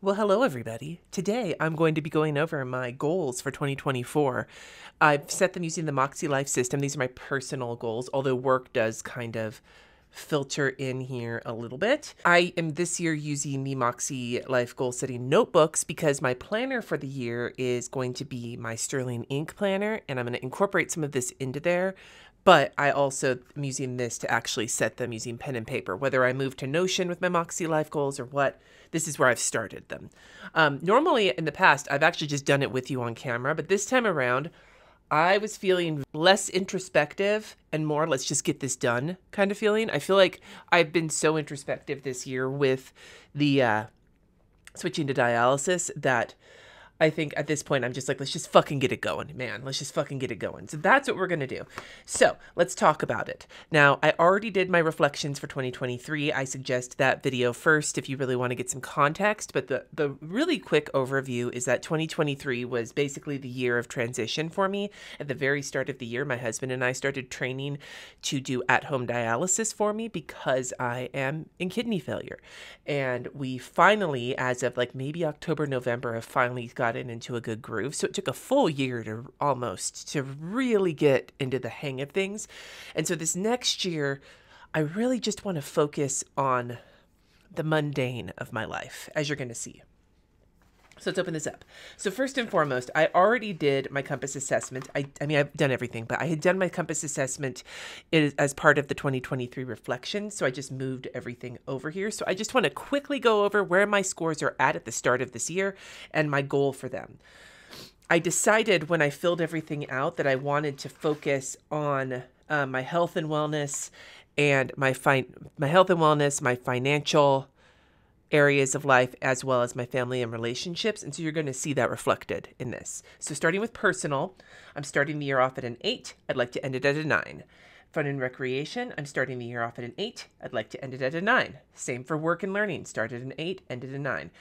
Well, hello, everybody. Today, I'm going to be going over my goals for 2024. I've set them using the Makselife system. These are my personal goals, although work does kind of filter in here a little bit. I am this year using the Makselife goal setting notebooks because my planner for the year is going to be my Sterling ink planner, and I'm going to incorporate some of this into there. But I also am using this to actually set them using pen and paper. Whether I move to Notion with my Makselife goals or what, this is where I've started them. Normally in the past, I've actually just done it with you on camera, but this time around, I was feeling less introspective and more, let's just get this done kind of feeling. I feel like I've been so introspective this year with the switching to dialysis that I think at this point, I'm just like, let's just fucking get it going, man. Let's just fucking get it going. So that's what we're going to do. So let's talk about it. Now, I already did my reflections for 2023. I suggest that video first if you really want to get some context. But the really quick overview is that 2023 was basically the year of transition for me. At the very start of the year, my husband and I started training to do at-home dialysis for me because I am in kidney failure. And we finally, as of like maybe October, November, have finally got into a good groove. So it took a full year to almost to really get into the hang of things. And so this next year, I really just want to focus on the mundane of my life, as you're going to see. So let's open this up. So first and foremost, I already did my compass assessment. I mean, I've done everything, but I had done my compass assessment as part of the 2023 reflection. So I just moved everything over here. So I just want to quickly go over where my scores are at the start of this year and my goal for them. I decided when I filled everything out that I wanted to focus on my health and wellness and my financial areas of life, as well as my family and relationships. And so you're going to see that reflected in this. So starting with personal, I'm starting the year off at an 8. I'd like to end it at a 9. Fun and recreation, I'm starting the year off at an 8. I'd like to end it at a 9. Same for work and learning. Start at an 8, end at a 9.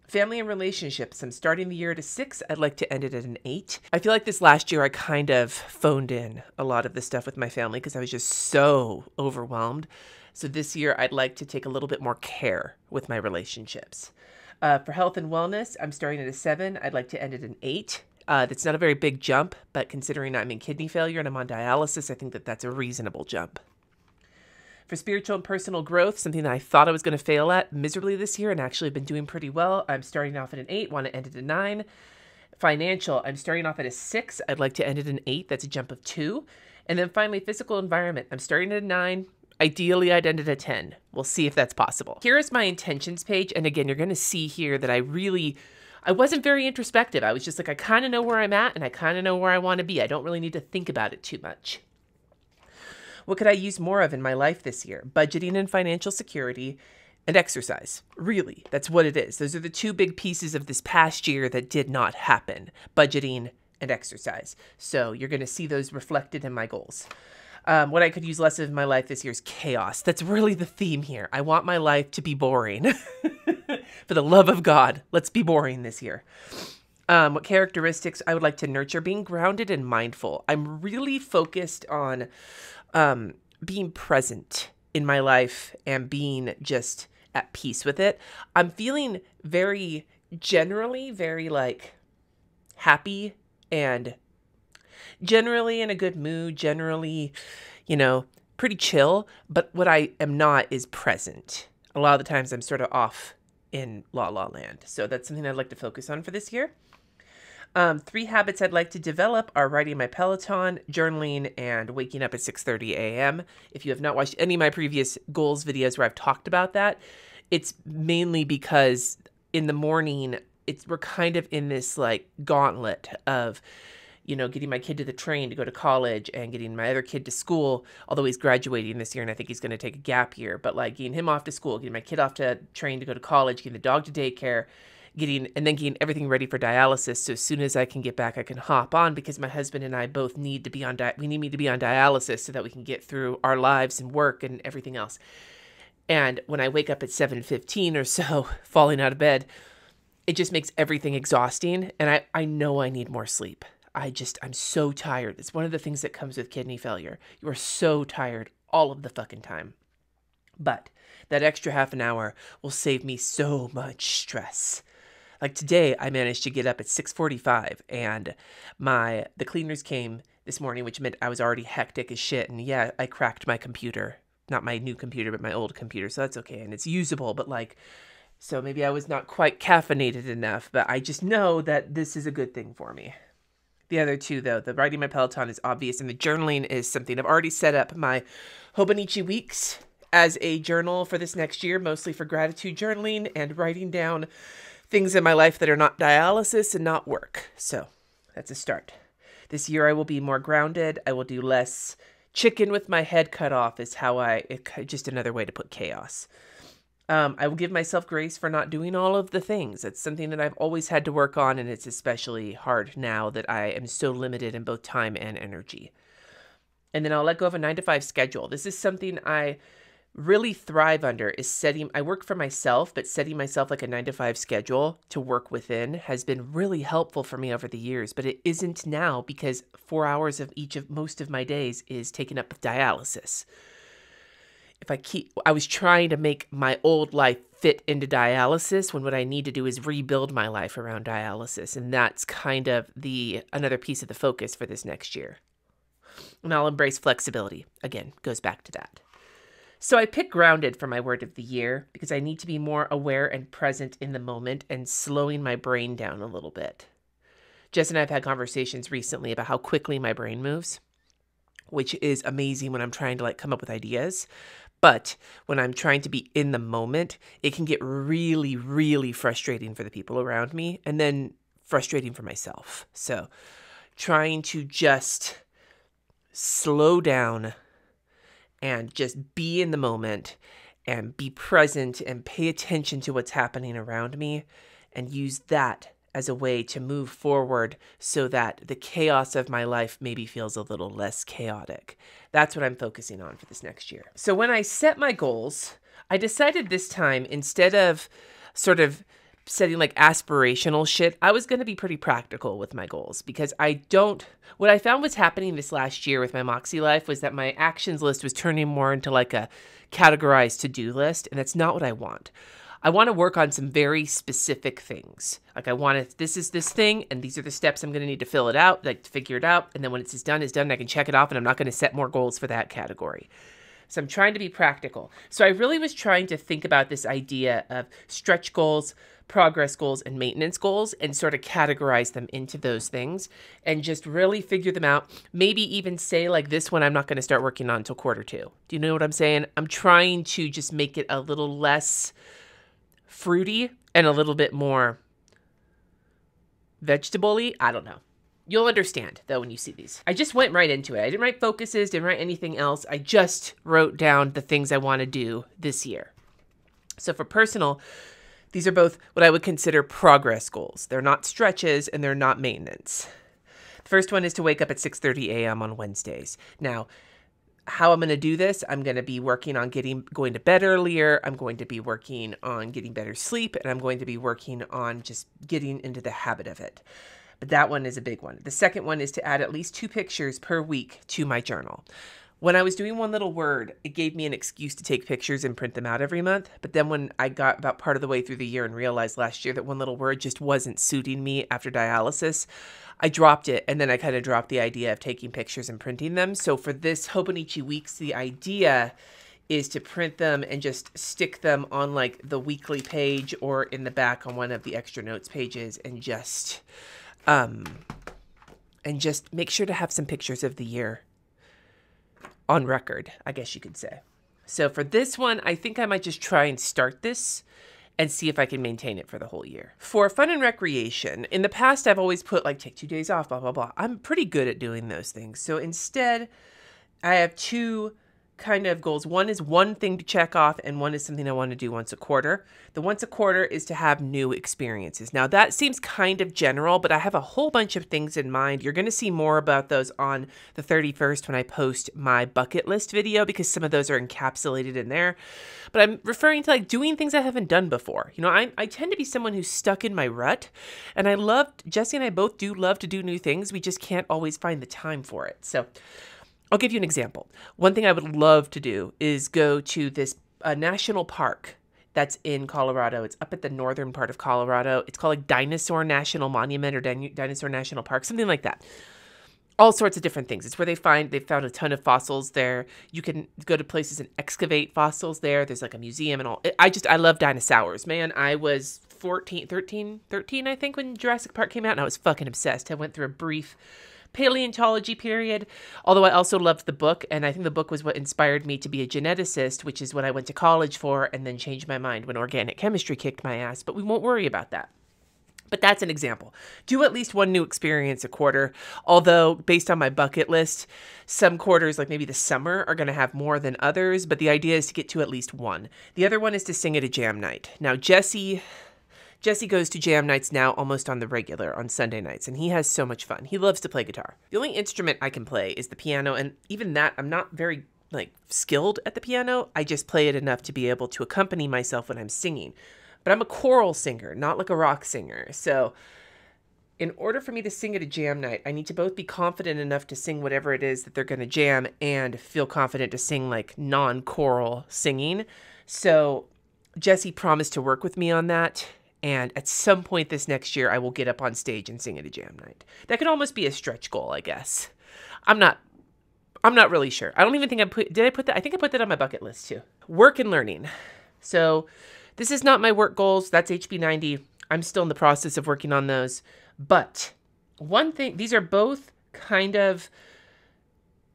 Family and relationships, I'm starting the year at a 6. I'd like to end it at an 8. I feel like this last year I kind of phoned in a lot of the stuff with my family because I was just so overwhelmed. So this year, I'd like to take a little bit more care with my relationships. For health and wellness, I'm starting at a 7. I'd like to end at an 8. That's not a very big jump, but considering I'm in kidney failure and I'm on dialysis, I think that that's a reasonable jump. For spiritual and personal growth, something that I thought I was going to fail at miserably this year and actually have been doing pretty well, I'm starting off at an 8, want to end at a 9. Financial, I'm starting off at a 6. I'd like to end at an 8. That's a jump of 2. And then finally, physical environment, I'm starting at a 9. Ideally, I'd end it at 10. We'll see if that's possible. Here is my intentions page. And again, you're going to see here that I wasn't very introspective. I was just like, I kind of know where I'm at and I kind of know where I want to be. I don't really need to think about it too much. What could I use more of in my life this year? Budgeting and financial security and exercise. Really, that's what it is. Those are the two big pieces of this past year that did not happen. Budgeting and exercise. So you're going to see those reflected in my goals. What I could use less of in my life this year is chaos. That's really the theme here. I want my life to be boring. For the love of God, let's be boring this year. What characteristics I would like to nurture? Being grounded and mindful. I'm really focused on being present in my life and being just at peace with it. I'm feeling very like happy and generally in a good mood, generally, pretty chill. But what I am not is present. A lot of the times I'm sort of off in la la land. So that's something I'd like to focus on for this year. 3 habits I'd like to develop are riding my Peloton, journaling, and waking up at 6:30 a.m. If you have not watched any of my previous goals videos where I've talked about that, it's mainly because in the morning, we're kind of in this like gauntlet of getting my kid to the train to go to college and getting my other kid to school, although he's graduating this year and I think he's going to take a gap year, but like getting him off to school, getting my kid off to train to go to college, getting the dog to daycare, getting everything ready for dialysis. So as soon as I can get back, I can hop on because my husband and I both need to be on we need me to be on dialysis so that we can get through our lives and work and everything else. And when I wake up at 7:15 or so, falling out of bed, it just makes everything exhausting. And I know I need more sleep. I'm so tired. It's one of the things that comes with kidney failure. You are so tired all of the fucking time. But that extra half an hour will save me so much stress. Like today, I managed to get up at 6:45, and the cleaners came this morning, which meant I was already hectic as shit. And yeah, I cracked my computer, not my new computer, but my old computer. So that's okay, and it's usable. But like, so maybe I was not quite caffeinated enough. But I just know that this is a good thing for me. The other two, though, the writing my Peloton is obvious, and the journaling is something. I've already set up my Hobonichi weeks as a journal for this next year, mostly for gratitude journaling and writing down things in my life that are not dialysis and not work. So that's a start. This year I will be more grounded. I will do less chicken with my head cut off is just another way to put chaos. I will give myself grace for not doing all of the things. It's something that I've always had to work on, and it's especially hard now that I am so limited in both time and energy. And then I'll let go of a 9-to-5 schedule. This is something I really thrive under, is I work for myself, but setting myself like a 9-to-5 schedule to work within has been really helpful for me over the years, but it isn't now because 4 hours of most of my days is taken up with dialysis. I was trying to make my old life fit into dialysis when what I need to do is rebuild my life around dialysis. And that's kind of another piece of the focus for this next year. And I'll embrace flexibility. Again, goes back to that. So I picked grounded for my word of the year because I need to be more aware and present in the moment and slowing my brain down a little bit. Jess and I have had conversations recently about how quickly my brain moves, which is amazing when I'm trying to come up with ideas. But when I'm trying to be in the moment, it can get really, really frustrating for the people around me and then frustrating for myself. So trying to just slow down and just be in the moment and be present and pay attention to what's happening around me and use that as a way to move forward so that the chaos of my life maybe feels a little less chaotic. That's what I'm focusing on for this next year. So when I set my goals, I decided this time, instead of sort of setting aspirational shit, I was going to be pretty practical with my goals because what I found was happening this last year with my Makselife was that my actions list was turning more into a categorized to-do list, and that's not what I want. I want to work on some very specific things. This is this thing, and these are the steps I'm going to need to fill it out, to figure it out. And then when it's done, I can check it off, and I'm not going to set more goals for that category. So I'm trying to be practical. So I really was trying to think about this idea of stretch goals, progress goals, and maintenance goals, and sort of categorize them into those things and just really figure them out. Maybe even say this one I'm not going to start working on until quarter 2. Do you know what I'm saying? I'm trying to just make it a little less fruity and a little bit more vegetable-y. I don't know. You'll understand, though, when you see these. I just went right into it. I didn't write focuses, didn't write anything else. I just wrote down the things I want to do this year. So for personal, these are both what I would consider progress goals. They're not stretches and they're not maintenance. The first one is to wake up at 6:30 a.m. on Wednesdays. Now, how I'm going to do this, I'm going to be working on going to bed earlier. I'm going to be working on getting better sleep, and I'm going to be working on just getting into the habit of it. But that one is a big one. The second one is to add at least 2 pictures per week to my journal. When I was doing One Little Word, it gave me an excuse to take pictures and print them out every month. But then when I got about part of the way through the year and realized last year that One Little Word just wasn't suiting me after dialysis, I dropped it, and then I kind of dropped the idea of taking pictures and printing them. So for this Hobonichi weeks, the idea is to print them and just stick them on the weekly page or in the back on one of the extra notes pages and just make sure to have some pictures of the year on record, I guess you could say. So for this one, I think I might just try and start this and see if I can maintain it for the whole year. For fun and recreation, in the past, I've always put take 2 days off, blah, blah, blah. I'm pretty good at doing those things. So instead, I have 2 kind of goals. One is one thing to check off, and one is something I want to do once a quarter. The once a quarter is to have new experiences. Now, that seems kind of general, but I have a whole bunch of things in mind. You're going to see more about those on the 31st when I post my bucket list video, because some of those are encapsulated in there. But I'm referring to doing things I haven't done before. I tend to be someone who's stuck in my rut, and Jessie and I both do love to do new things. We just can't always find the time for it. So I'll give you an example. One thing I would love to do is go to this national park that's in Colorado. It's up at the northern part of Colorado. It's called like Dinosaur National Monument or Dinosaur National Park, something like that. All sorts of different things. It's where they found a ton of fossils there. You can go to places and excavate fossils there. There's like a museum and all. I love dinosaurs, man. I was 13, I think, when Jurassic Park came out, and I was fucking obsessed. I went through a brief paleontology period, although I also loved the book, and I think the book was what inspired me to be a geneticist, which is what I went to college for, and then changed my mind when organic chemistry kicked my ass, but we won't worry about that. But that's an example. Do at least one new experience a quarter, although based on my bucket list, some quarters, like maybe the summer, are going to have more than others, but the idea is to get to at least one. The other one is to sing at a jam night. Now, Jesse goes to jam nights now almost on the regular on Sunday nights, and he has so much fun. He loves to play guitar. The only instrument I can play is the piano, and even that, I'm not very skilled at the piano. I just play it enough to be able to accompany myself when I'm singing. But I'm a choral singer, not like a rock singer. So in order for me to sing at a jam night, I need to both be confident enough to sing whatever it is that they're going to jam and feel confident to sing like non-choral singing. So Jesse promised to work with me on that. And at some point this next year, I will get up on stage and sing at a jam night. That could almost be a stretch goal, I guess. I'm not really sure. I don't even think did I put that? I think I put that on my bucket list too. Work and learning. So this is not my work goals. That's HB90. I'm still in the process of working on those. But one thing, these are both kind of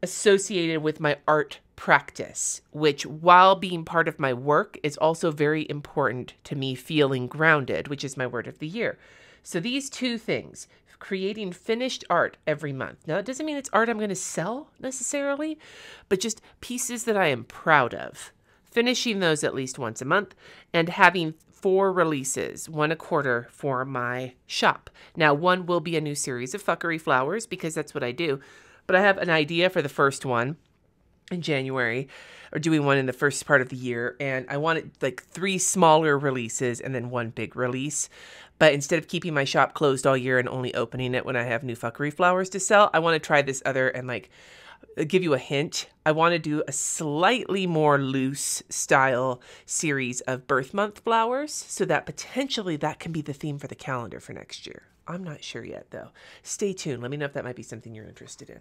associated with my art practice, which while being part of my work is also very important to me feeling grounded, which is my word of the year. So these two things, creating finished art every month. Now, it doesn't mean it's art I'm going to sell necessarily, but just pieces that I am proud of. Finishing those at least once a month, and having 4 releases, 1 a quarter for my shop. Now, one will be a new series of fuckery flowers because that's what I do, but I have an idea for the first one in January, or doing one in the first part of the year, and I wanted like 3 smaller releases and then 1 big release. But instead of keeping my shop closed all year and only opening it when I have new fuckery flowers to sell, I want to try this other and give you a hint. I want to do a slightly more loose style series of birth month flowers so that potentially that can be the theme for the calendar for next year. I'm not sure yet though. Stay tuned. Let me know if that might be something you're interested in.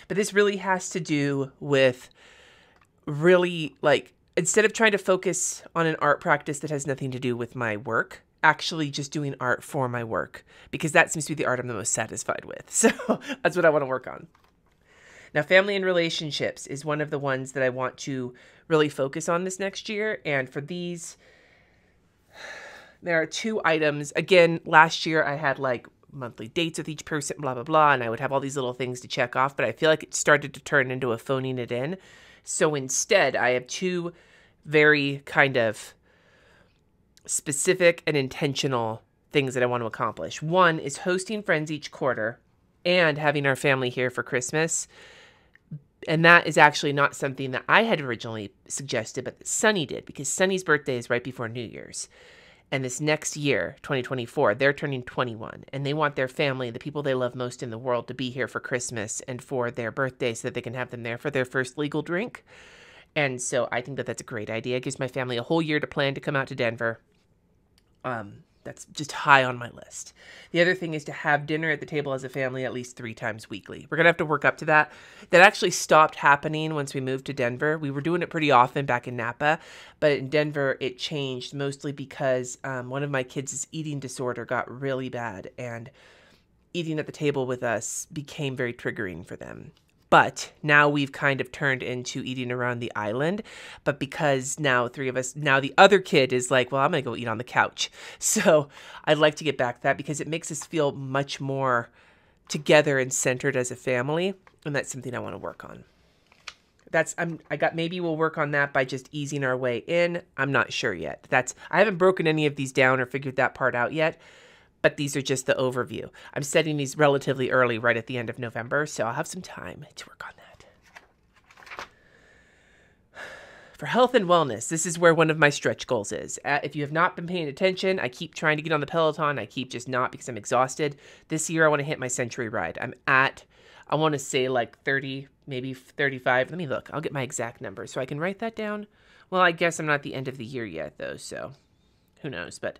But this really has to do with really instead of trying to focus on an art practice that has nothing to do with my work, actually just doing art for my work, because that seems to be the art I'm the most satisfied with. So that's what I want to work on. Now, family and relationships is one of the ones that I want to really focus on this next year. And for these, there are 2 items. Again, last year I had monthly dates with each person, blah, blah, blah. And I would have all these little things to check off. But I feel like it started to turn into a phoning it in. So instead, I have 2 very kind of specific and intentional things that I want to accomplish. One is hosting friends each quarter and having our family here for Christmas. And that is actually not something that I had originally suggested, but that Sunny did, because Sunny's birthday is right before New Year's. And this next year, 2024, they're turning 21, and they want their family, the people they love most in the world, to be here for Christmas and for their birthday so that they can have them there for their first legal drink. And so I think that that's a great idea. It gives my family a whole year to plan to come out to Denver. That's just high on my list. The other thing is to have dinner at the table as a family at least 3 times weekly. We're going to have to work up to that. That actually stopped happening once we moved to Denver. We were doing it pretty often back in Napa, but in Denver it changed mostly because one of my kids' eating disorder got really bad, and eating at the table with us became very triggering for them. But now we've kind of turned into eating around the island. But because now 3 of us, now the other kid is like, well, I'm going to go eat on the couch. So I'd like to get back to that because it makes us feel much more together and centered as a family. And that's something I want to work on. Maybe we'll work on that by just easing our way in. I'm not sure yet. I haven't broken any of these down or figured that part out yet. But these are just the overview. I'm setting these relatively early, right at the end of November, so I'll have some time to work on that. For health and wellness, this is where one of my stretch goals is. If you have not been paying attention, I keep trying to get on the Peloton. I keep just not because I'm exhausted. This year, I want to hit my century ride. I want to say 30, maybe 35. Let me look. I'll get my exact number so I can write that down Well, I guess I'm not at the end of the year yet, though, so who knows. But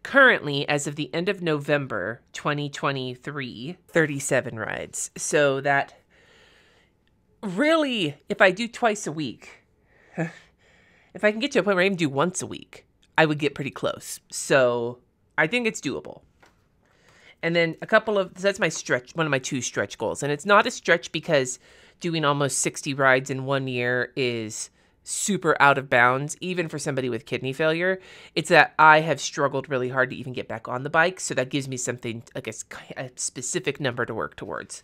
currently, as of the end of November 2023, 37 rides. So that really, if I do twice a week, if I can get to a point where I even do once a week, I would get pretty close. So I think it's doable. And then so that's my stretch, one of my 2 stretch goals. And it's not a stretch because doing almost 60 rides in 1 year is super out of bounds, even for somebody with kidney failure. It's that I have struggled really hard to even get back on the bike. So that gives me something, like a specific number to work towards.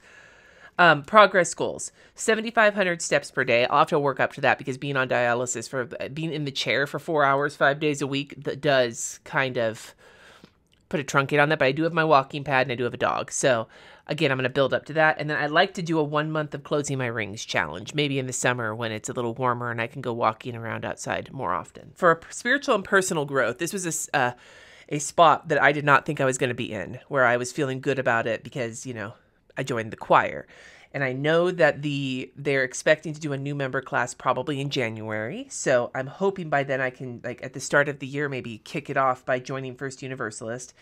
Progress goals, 7,500 steps per day. I'll have to work up to that because being on dialysis, for being in the chair for 4 hours, 5 days a week, that does kind of put a truncate on that. But I do have my walking pad and I do have a dog. So again, I'm going to build up to that. And then I'd like to do a 1 month of closing my rings challenge, maybe in the summer when it's a little warmer and I can go walking around outside more often. For spiritual and personal growth, this was a spot that I did not think I was going to be in, where I was feeling good about it because, I joined the choir. And I know that they're expecting to do a new member class probably in January. So I'm hoping by then I can, at the start of the year, maybe kick it off by joining First Universalist.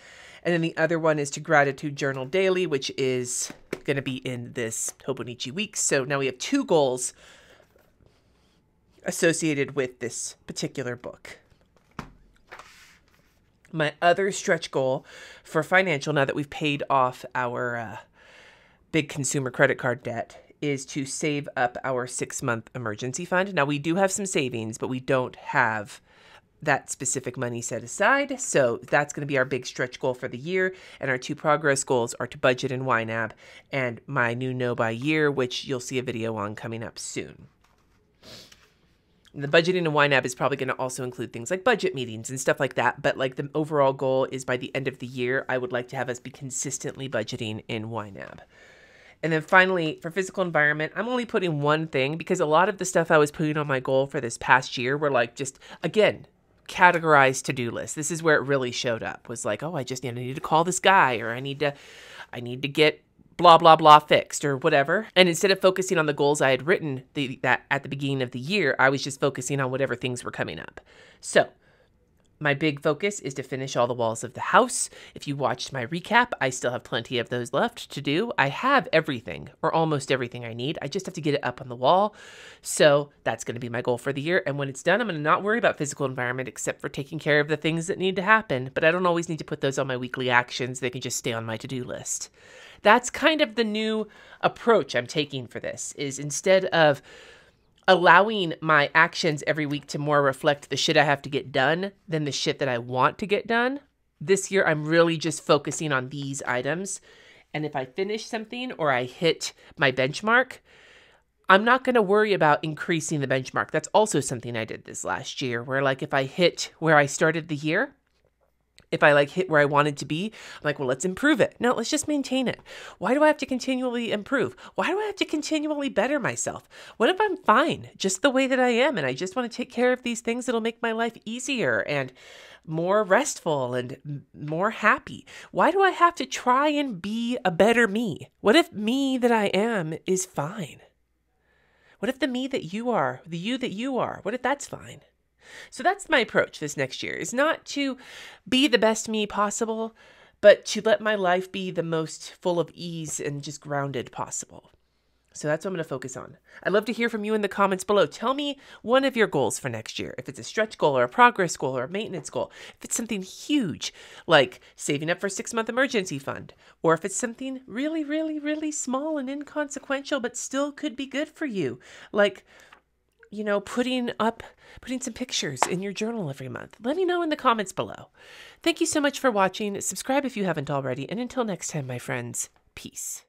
And then the other one is to Gratitude Journal Daily, which is going to be in this Hobonichi week. So now we have 2 goals associated with this particular book. My other stretch goal for financial, now that we've paid off our big consumer credit card debt, is to save up our 6-month emergency fund. Now, we do have some savings, but we don't have that specific money set aside. So that's going to be our big stretch goal for the year. And our 2 progress goals are to budget in YNAB and my new no by year, which you'll see a video on coming up soon. The budgeting in YNAB is probably going to also include things like budget meetings and stuff like that. But the overall goal is by the end of the year, I would like to have us be consistently budgeting in YNAB. And then finally, for physical environment, I'm only putting 1 thing because a lot of the stuff I was putting on my goal for this past year were just, again, categorized to-do lists. This is where it really showed up, was oh, I need to call this guy, or I need to get blah, blah, blah fixed or whatever. And instead of focusing on the goals I had written that at the beginning of the year, I was just focusing on whatever things were coming up. So my big focus is to finish all the walls of the house. If you watched my recap, I still have plenty of those left to do. I have everything, or almost everything I need. I just have to get it up on the wall. So that's going to be my goal for the year. And when it's done, I'm going to not worry about physical environment except for taking care of the things that need to happen. But I don't always need to put those on my weekly actions. They can just stay on my to-do list. That's kind of the new approach I'm taking for this, is instead of allowing my actions every week to more reflect the shit I have to get done than the shit that I want to get done. This year, I'm really just focusing on these items. And if I finish something or I hit my benchmark, I'm not going to worry about increasing the benchmark. That's also something I did this last year, where if I hit where I started the year, if I hit where I wanted to be, I'm well, let's improve it. No, let's just maintain it. Why do I have to continually improve? Why do I have to continually better myself? What if I'm fine just the way that I am and I just want to take care of these things that'll make my life easier and more restful and more happy? Why do I have to try and be a better me? What if me that I am is fine? What if the me that you are, the you that you are, what if that's fine? So that's my approach this next year, is not to be the best me possible, but to let my life be the most full of ease and just grounded possible. So that's what I'm going to focus on. I'd love to hear from you in the comments below. Tell me one of your goals for next year. If it's a stretch goal or a progress goal or a maintenance goal. If it's something huge, like saving up for a 6-month emergency fund. Or if it's something really, really, really small and inconsequential, but still could be good for you. Like, putting some pictures in your journal every month. Let me know in the comments below. Thank you so much for watching. Subscribe if you haven't already. And until next time, my friends, peace.